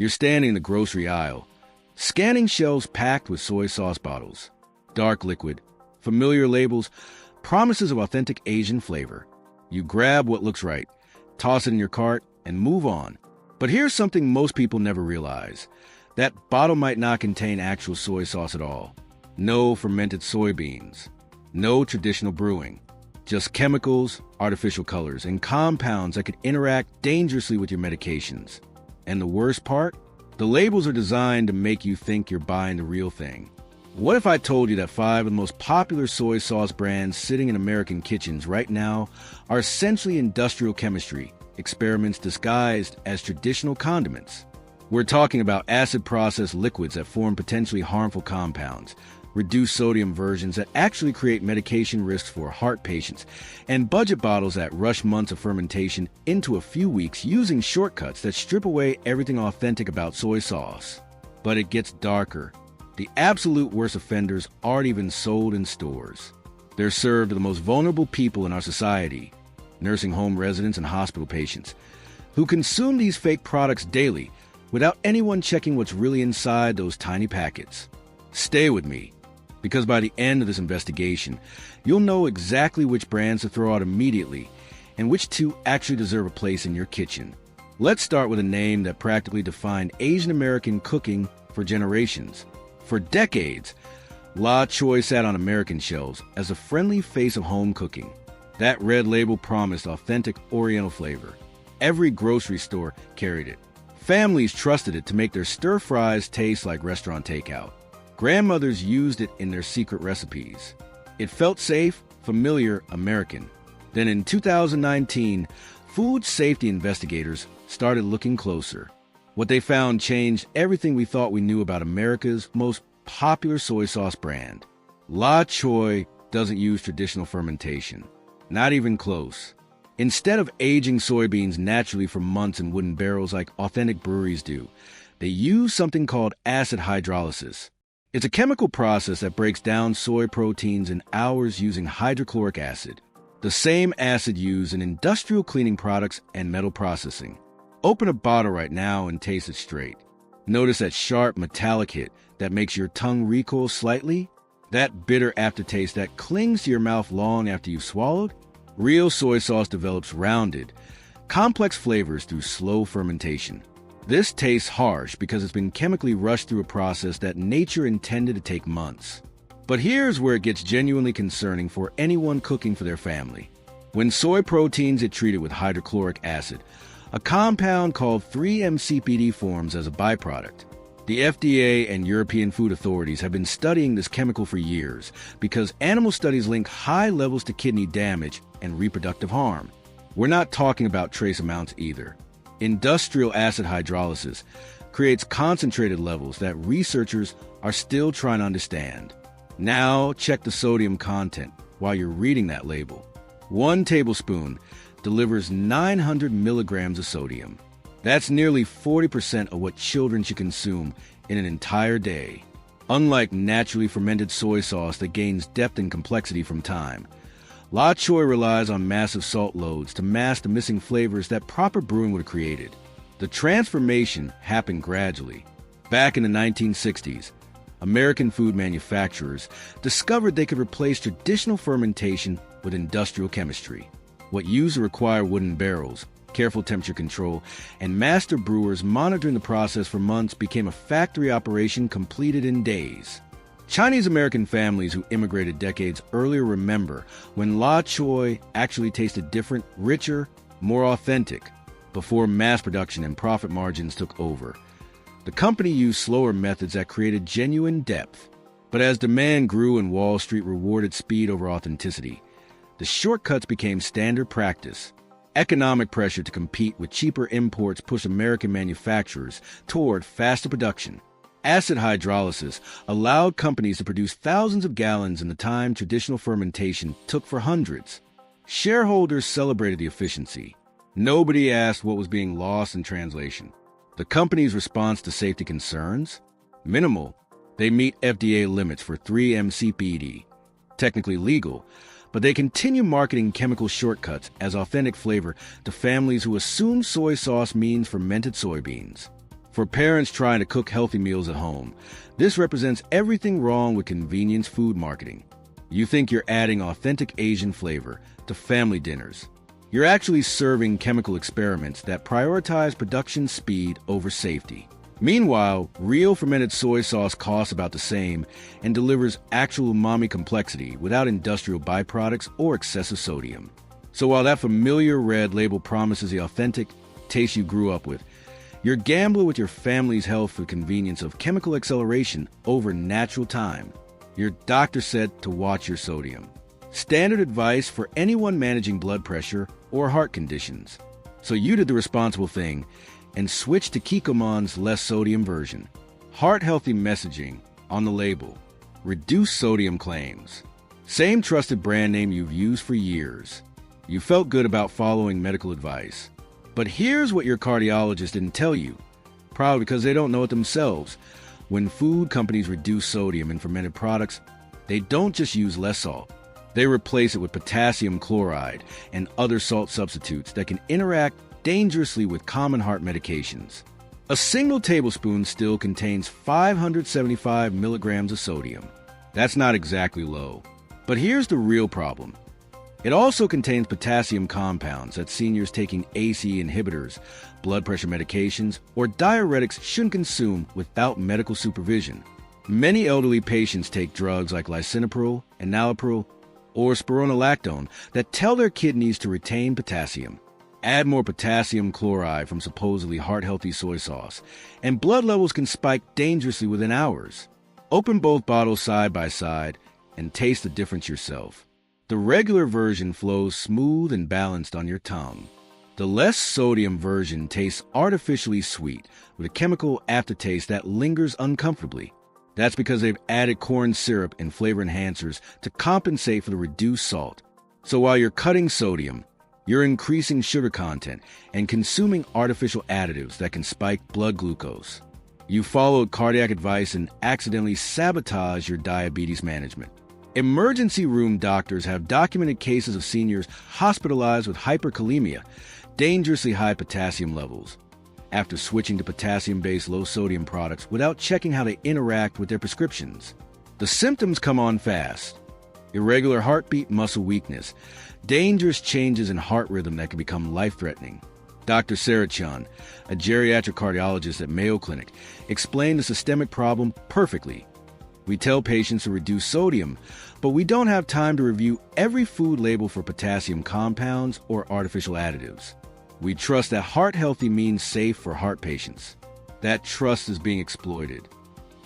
You're standing in the grocery aisle, scanning shelves packed with soy sauce bottles. Dark liquid, familiar labels, promises of authentic Asian flavor. You grab what looks right, toss it in your cart, and move on. But here's something most people never realize. That bottle might not contain actual soy sauce at all. No fermented soybeans. No traditional brewing. Just chemicals, artificial colors, and compounds that could interact dangerously with your medications. And the worst part? The labels are designed to make you think you're buying the real thing. What if I told you that 5 of the most popular soy sauce brands sitting in American kitchens right now are essentially industrial chemistry, experiments disguised as traditional condiments? We're talking about acid-processed liquids that form potentially harmful compounds, reduced sodium versions that actually create medication risks for heart patients, and budget bottles that rush months of fermentation into a few weeks using shortcuts that strip away everything authentic about soy sauce. But it gets darker. The absolute worst offenders aren't even sold in stores. They're served to the most vulnerable people in our society, nursing home residents and hospital patients, who consume these fake products daily without anyone checking what's really inside those tiny packets. Stay with me, because by the end of this investigation, you'll know exactly which brands to throw out immediately and which two actually deserve a place in your kitchen. Let's start with a name that practically defined Asian American cooking for generations. For decades, La Choy sat on American shelves as a friendly face of home cooking. That red label promised authentic Oriental flavor. Every grocery store carried it. Families trusted it to make their stir-fries taste like restaurant takeout. Grandmothers used it in their secret recipes. It felt safe, familiar, American. Then in 2019, food safety investigators started looking closer. What they found changed everything we thought we knew about America's most popular soy sauce brand. La Choy doesn't use traditional fermentation. Not even close. Instead of aging soybeans naturally for months in wooden barrels like authentic breweries do, they use something called acid hydrolysis. It's a chemical process that breaks down soy proteins in hours using hydrochloric acid, the same acid used in industrial cleaning products and metal processing. Open a bottle right now and taste it straight. Notice that sharp metallic hit that makes your tongue recoil slightly? That bitter aftertaste that clings to your mouth long after you've swallowed? Real soy sauce develops rounded, complex flavors through slow fermentation. This tastes harsh because it's been chemically rushed through a process that nature intended to take months. But here's where it gets genuinely concerning for anyone cooking for their family. When soy proteins get treated with hydrochloric acid, a compound called 3-MCPD forms as a byproduct. The FDA and European food authorities have been studying this chemical for years because animal studies link high levels to kidney damage and reproductive harm. We're not talking about trace amounts either. Industrial acid hydrolysis creates concentrated levels that researchers are still trying to understand. Now check the sodium content while you're reading that label. 1 tablespoon delivers 900 milligrams of sodium. That's nearly 40% of what children should consume in an entire day. Unlike naturally fermented soy sauce that gains depth and complexity from time, La Choy relies on massive salt loads to mask the missing flavors that proper brewing would have created. The transformation happened gradually. Back in the 1960s, American food manufacturers discovered they could replace traditional fermentation with industrial chemistry. What used to require wooden barrels, careful temperature control, and master brewers monitoring the process for months became a factory operation completed in days. Chinese-American families who immigrated decades earlier remember when La Choy actually tasted different, richer, more authentic, before mass production and profit margins took over. The company used slower methods that created genuine depth. But as demand grew and Wall Street rewarded speed over authenticity, the shortcuts became standard practice. Economic pressure to compete with cheaper imports pushed American manufacturers toward faster production. Acid hydrolysis allowed companies to produce thousands of gallons in the time traditional fermentation took for hundreds. Shareholders celebrated the efficiency. Nobody asked what was being lost in translation. The company's response to safety concerns? Minimal. They meet FDA limits for 3-MCPD. Technically legal, but they continue marketing chemical shortcuts as authentic flavor to families who assume soy sauce means fermented soybeans. For parents trying to cook healthy meals at home, this represents everything wrong with convenience food marketing. You think you're adding authentic Asian flavor to family dinners. You're actually serving chemical experiments that prioritize production speed over safety. Meanwhile, real fermented soy sauce costs about the same and delivers actual umami complexity without industrial byproducts or excessive sodium. So while that familiar red label promises the authentic taste you grew up with, you're gambling with your family's health for the convenience of chemical acceleration over natural time. Your doctor said to watch your sodium. Standard advice for anyone managing blood pressure or heart conditions. So you did the responsible thing and switched to Kikkoman's less sodium version. Heart-healthy messaging on the label. Reduced sodium claims. Same trusted brand name you've used for years. You felt good about following medical advice. But here's what your cardiologist didn't tell you, probably because they don't know it themselves. When food companies reduce sodium in fermented products, they don't just use less salt. They replace it with potassium chloride and other salt substitutes that can interact dangerously with common heart medications. A single tablespoon still contains 575 milligrams of sodium. That's not exactly low. But here's the real problem. It also contains potassium compounds that seniors taking ACE inhibitors, blood pressure medications, or diuretics shouldn't consume without medical supervision. Many elderly patients take drugs like lisinopril, enalapril, or spironolactone that tell their kidneys to retain potassium. Add more potassium chloride from supposedly heart-healthy soy sauce, and blood levels can spike dangerously within hours. Open both bottles side by side and taste the difference yourself. The regular version flows smooth and balanced on your tongue. The less sodium version tastes artificially sweet with a chemical aftertaste that lingers uncomfortably. That's because they've added corn syrup and flavor enhancers to compensate for the reduced salt. So while you're cutting sodium, you're increasing sugar content and consuming artificial additives that can spike blood glucose. You followed cardiac advice and accidentally sabotage your diabetes management. Emergency room doctors have documented cases of seniors hospitalized with hyperkalemia, dangerously high potassium levels, after switching to potassium-based low-sodium products without checking how they interact with their prescriptions. The symptoms come on fast. Irregular heartbeat, muscle weakness, dangerous changes in heart rhythm that can become life-threatening. Dr. Sarah Chun, a geriatric cardiologist at Mayo Clinic, explained the systemic problem perfectly. We tell patients to reduce sodium, but we don't have time to review every food label for potassium compounds or artificial additives. We trust that heart-healthy means safe for heart patients. That trust is being exploited.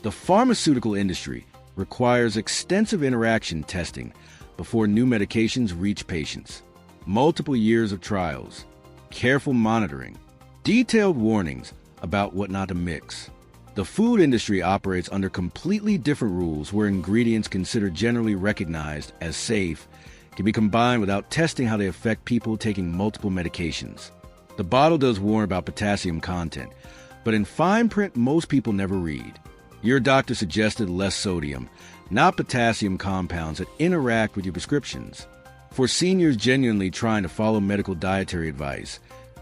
The pharmaceutical industry requires extensive interaction testing before new medications reach patients. Multiple years of trials, careful monitoring, detailed warnings about what not to mix. The food industry operates under completely different rules where ingredients considered generally recognized as safe can be combined without testing how they affect people taking multiple medications. The bottle does warn about potassium content, but in fine print most people never read. Your doctor suggested less sodium, not potassium compounds that interact with your prescriptions. For seniors genuinely trying to follow medical dietary advice,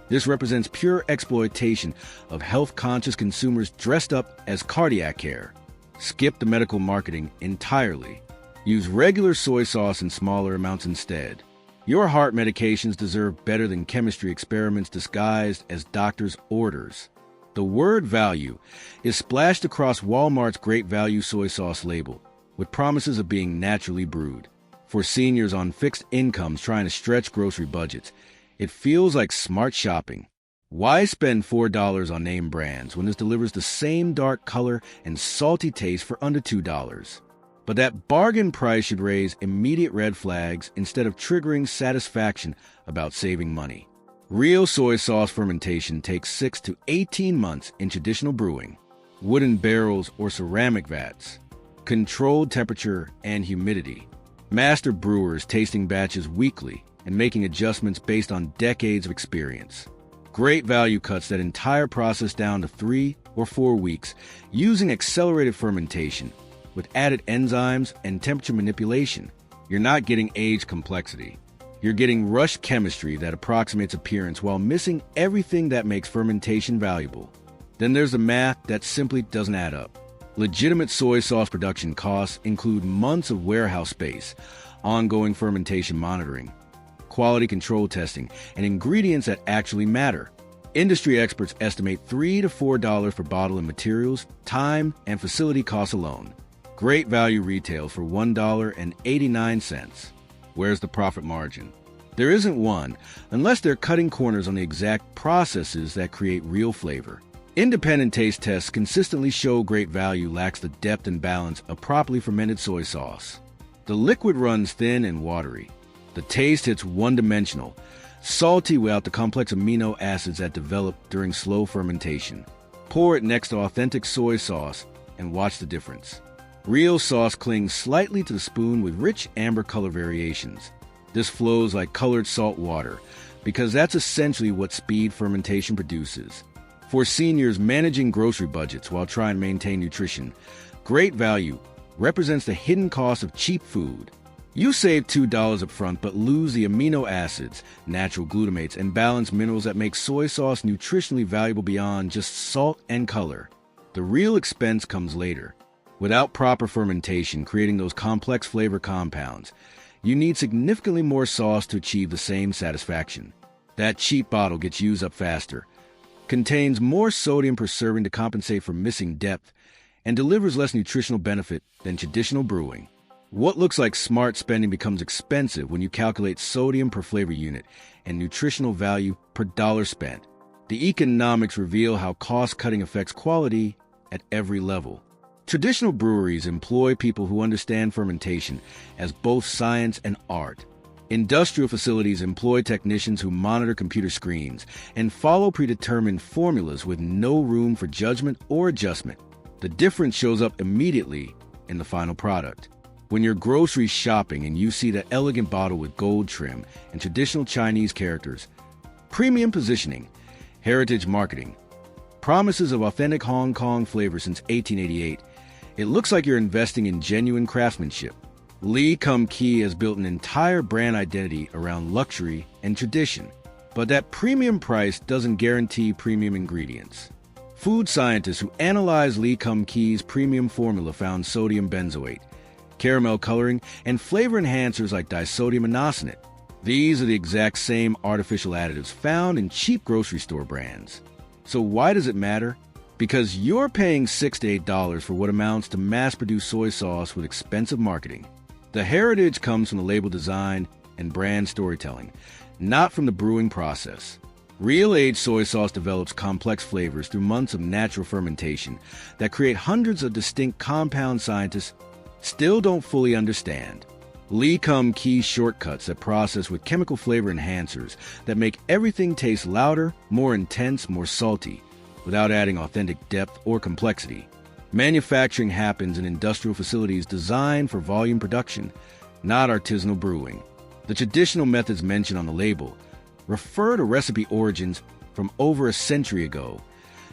this represents pure exploitation of health-conscious consumers dressed up as cardiac care. Skip the medical marketing entirely. Use regular soy sauce in smaller amounts instead. Your heart medications deserve better than chemistry experiments disguised as doctors' orders. The word value is splashed across Walmart's Great Value soy sauce label, with promises of being naturally brewed. For seniors on fixed incomes trying to stretch grocery budgets, it feels like smart shopping. Why spend $4 on name brands when this delivers the same dark color and salty taste for under $2? But that bargain price should raise immediate red flags instead of triggering satisfaction about saving money. Real soy sauce fermentation takes 6 to 18 months in traditional brewing, wooden barrels or ceramic vats, controlled temperature and humidity. Master brewers tasting batches weekly and making adjustments based on decades of experience. Great Value cuts that entire process down to 3 or 4 weeks using accelerated fermentation with added enzymes and temperature manipulation. You're not getting aged complexity. You're getting rushed chemistry that approximates appearance while missing everything that makes fermentation valuable. Then there's the math that simply doesn't add up. Legitimate soy sauce production costs include months of warehouse space, ongoing fermentation monitoring, quality control testing, and ingredients that actually matter. Industry experts estimate $3 to $4 per bottle in materials, time, and facility costs alone. Great value retails for $1.89. Where's the profit margin? There isn't one, unless they're cutting corners on the exact processes that create real flavor. Independent taste tests consistently show great value lacks the depth and balance of properly fermented soy sauce. The liquid runs thin and watery. The taste hits one-dimensional, salty without the complex amino acids that develop during slow fermentation. Pour it next to authentic soy sauce and watch the difference. Real sauce clings slightly to the spoon with rich amber color variations. This flows like colored salt water because that's essentially what speed fermentation produces. For seniors managing grocery budgets while trying to maintain nutrition, great value represents the hidden cost of cheap food. You save $2 up front but lose the amino acids, natural glutamates, and balanced minerals that make soy sauce nutritionally valuable beyond just salt and color. The real expense comes later. Without proper fermentation, creating those complex flavor compounds, you need significantly more sauce to achieve the same satisfaction. That cheap bottle gets used up faster, contains more sodium per serving to compensate for missing depth, and delivers less nutritional benefit than traditional brewing. What looks like smart spending becomes expensive when you calculate sodium per flavor unit and nutritional value per dollar spent. The economics reveal how cost-cutting affects quality at every level. Traditional breweries employ people who understand fermentation as both science and art. Industrial facilities employ technicians who monitor computer screens and follow predetermined formulas with no room for judgment or adjustment. The difference shows up immediately in the final product. When you're grocery shopping and you see that elegant bottle with gold trim and traditional Chinese characters, premium positioning, heritage marketing, promises of authentic Hong Kong flavor since 1888, it looks like you're investing in genuine craftsmanship. Lee Kum Kee has built an entire brand identity around luxury and tradition, but that premium price doesn't guarantee premium ingredients. Food scientists who analyzed Lee Kum Kee's premium formula found sodium benzoate, caramel coloring, and flavor enhancers like disodium inosonate. These are the exact same artificial additives found in cheap grocery store brands. So why does it matter? Because you're paying $6 to $8 for what amounts to mass-produced soy sauce with expensive marketing. The heritage comes from the label design and brand storytelling, not from the brewing process. Real aged soy sauce develops complex flavors through months of natural fermentation that create hundreds of distinct compounds scientists still don't fully understand. Lee Kum Kee shortcuts that process with chemical flavor enhancers that make everything taste louder, more intense, more salty, without adding authentic depth or complexity. Manufacturing happens in industrial facilities designed for volume production, not artisanal brewing. The traditional methods mentioned on the label refer to recipe origins from over a century ago,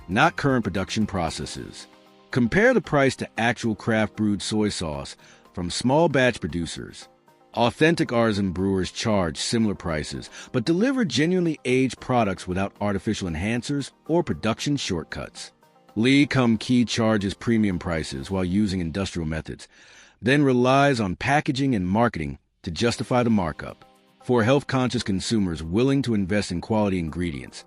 not current production processes. Compare the price to actual craft brewed soy sauce from small batch producers. Authentic artisan brewers charge similar prices, but deliver genuinely aged products without artificial enhancers or production shortcuts. Lee Kum Kee charges premium prices while using industrial methods, then relies on packaging and marketing to justify the markup. For health-conscious consumers willing to invest in quality ingredients,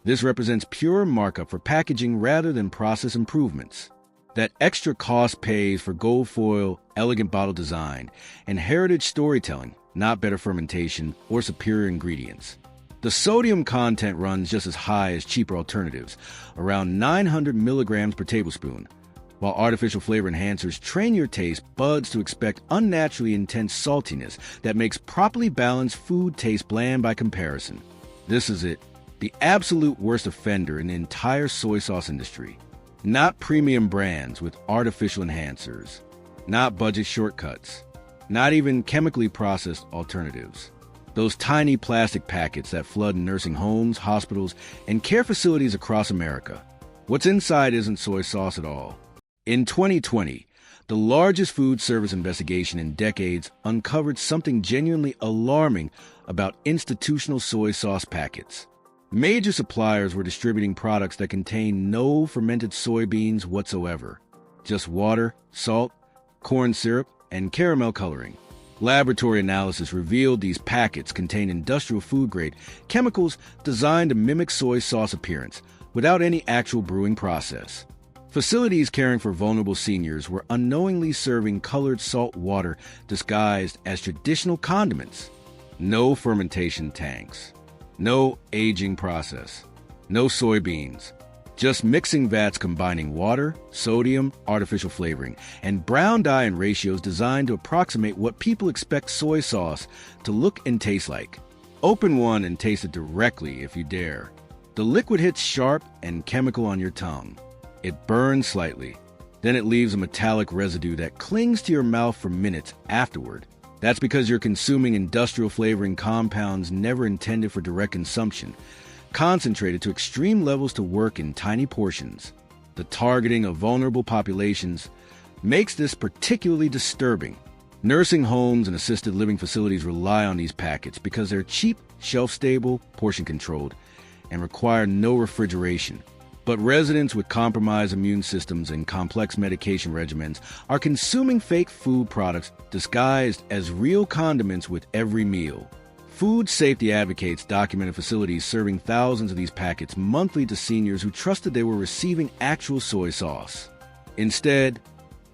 this represents pure markup for packaging rather than process improvements. That extra cost pays for gold foil, elegant bottle design, and heritage storytelling, not better fermentation or superior ingredients. The sodium content runs just as high as cheaper alternatives, around 900 milligrams per tablespoon, while artificial flavor enhancers train your taste buds to expect unnaturally intense saltiness that makes properly balanced food taste bland by comparison. This is it, the absolute worst offender in the entire soy sauce industry. Not premium brands with artificial enhancers, not budget shortcuts, not even chemically processed alternatives. Those tiny plastic packets that flood nursing homes, hospitals, and care facilities across America. What's inside isn't soy sauce at all. In 2020, the largest food service investigation in decades uncovered something genuinely alarming about institutional soy sauce packets. Major suppliers were distributing products that contained no fermented soybeans whatsoever, just water, salt, corn syrup, and caramel coloring. Laboratory analysis revealed these packets contained industrial food-grade chemicals designed to mimic soy sauce appearance without any actual brewing process. Facilities caring for vulnerable seniors were unknowingly serving colored salt water disguised as traditional condiments. No fermentation tanks. No aging process. No soybeans. Just mixing vats combining water, sodium, artificial flavoring, and brown dye in ratios designed to approximate what people expect soy sauce to look and taste like. Open one and taste it directly if you dare. The liquid hits sharp and chemical on your tongue. It burns slightly. Then it leaves a metallic residue that clings to your mouth for minutes afterward. That's because you're consuming industrial flavoring compounds never intended for direct consumption, concentrated to extreme levels to work in tiny portions. The targeting of vulnerable populations makes this particularly disturbing. Nursing homes and assisted living facilities rely on these packets because they're cheap, shelf-stable, portion-controlled, and require no refrigeration. But residents with compromised immune systems and complex medication regimens are consuming fake food products disguised as real condiments with every meal. Food safety advocates documented facilities serving thousands of these packets monthly to seniors who trusted they were receiving actual soy sauce. Instead,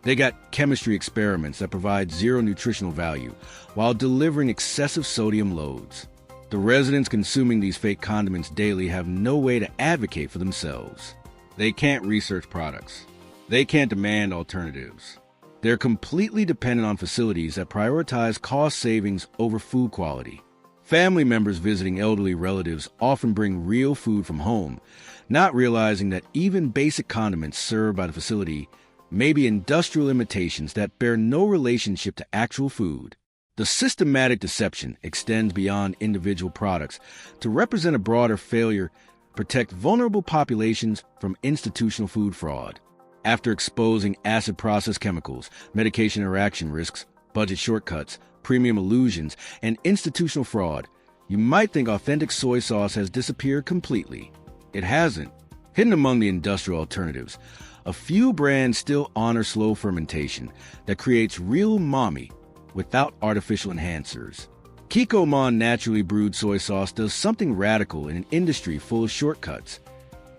they got chemistry experiments that provide zero nutritional value while delivering excessive sodium loads. The residents consuming these fake condiments daily have no way to advocate for themselves. They can't research products. They can't demand alternatives. They're completely dependent on facilities that prioritize cost savings over food quality. Family members visiting elderly relatives often bring real food from home, not realizing that even basic condiments served by the facility may be industrial imitations that bear no relationship to actual food. The systematic deception extends beyond individual products to represent a broader failure to protect vulnerable populations from institutional food fraud. After exposing acid-processed chemicals, medication interaction risks, budget shortcuts, premium illusions, and institutional fraud, you might think authentic soy sauce has disappeared completely. It hasn't. Hidden among the industrial alternatives, a few brands still honor slow fermentation that creates real umami without artificial enhancers. Kikkoman naturally brewed soy sauce does something radical in an industry full of shortcuts.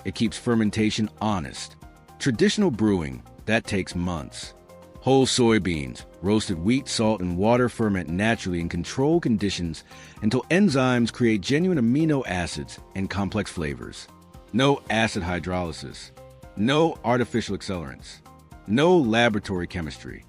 It keeps fermentation honest. Traditional brewing, that takes months. Whole soybeans, roasted wheat, salt, and water ferment naturally in controlled conditions until enzymes create genuine amino acids and complex flavors. No acid hydrolysis. No artificial accelerants. No laboratory chemistry.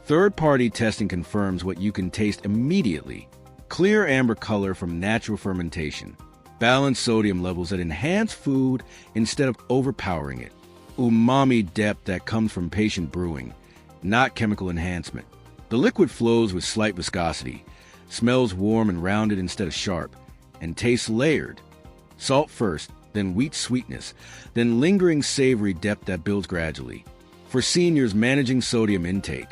Third-party testing confirms what you can taste immediately. Clear amber color from natural fermentation. Balanced sodium levels that enhance food instead of overpowering it. Umami depth that comes from patient brewing, not chemical enhancement. The liquid flows with slight viscosity, smells warm and rounded instead of sharp, and tastes layered. Salt first, then wheat sweetness, then lingering savory depth that builds gradually. For seniors managing sodium intake,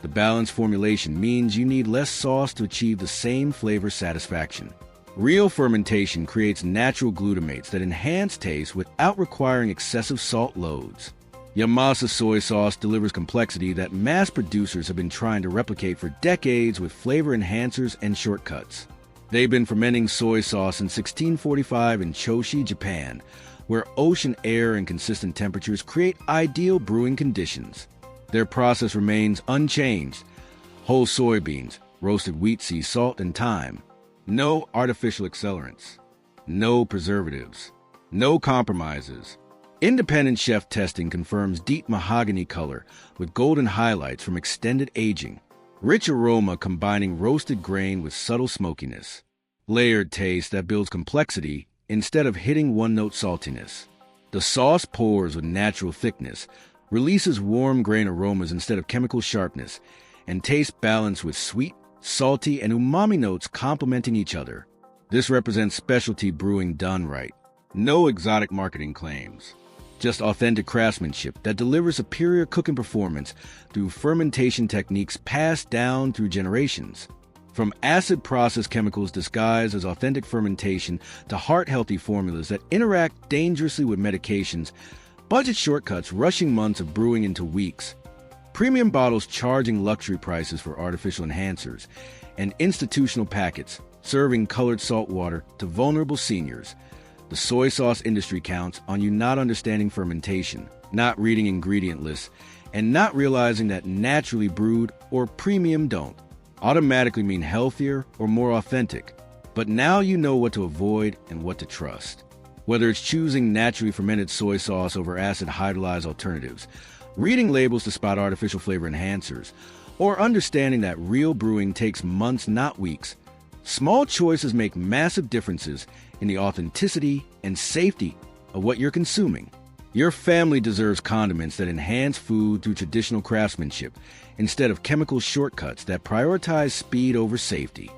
the balanced formulation means you need less sauce to achieve the same flavor satisfaction. Real fermentation creates natural glutamates that enhance taste without requiring excessive salt loads. Yamasa soy sauce delivers complexity that mass producers have been trying to replicate for decades with flavor enhancers and shortcuts. They've been fermenting soy sauce since 1645 in Choshi, Japan, where ocean air and consistent temperatures create ideal brewing conditions. Their process remains unchanged. Whole soybeans, roasted wheat, sea salt, and thyme. No artificial accelerants. No preservatives. No compromises. Independent chef testing confirms deep mahogany color with golden highlights from extended aging. Rich aroma combining roasted grain with subtle smokiness. Layered taste that builds complexity instead of hitting one-note saltiness. The sauce pours with natural thickness, releases warm grain aromas instead of chemical sharpness, and tastes balanced with sweet, salty, and umami notes complementing each other. This represents specialty brewing done right. No exotic marketing claims. Just authentic craftsmanship that delivers superior cooking performance through fermentation techniques passed down through generations. From acid-processed chemicals disguised as authentic fermentation to heart-healthy formulas that interact dangerously with medications, budget shortcuts rushing months of brewing into weeks, premium bottles charging luxury prices for artificial enhancers, and institutional packets serving colored salt water to vulnerable seniors. The soy sauce industry counts on you not understanding fermentation, not reading ingredient lists, and not realizing that naturally brewed or premium don't automatically mean healthier or more authentic. But now you know what to avoid and what to trust. Whether it's choosing naturally fermented soy sauce over acid hydrolyzed alternatives, reading labels to spot artificial flavor enhancers, or understanding that real brewing takes months, not weeks, small choices make massive differences in the authenticity and safety of what you're consuming. Your family deserves condiments that enhance food through traditional craftsmanship instead of chemical shortcuts that prioritize speed over safety.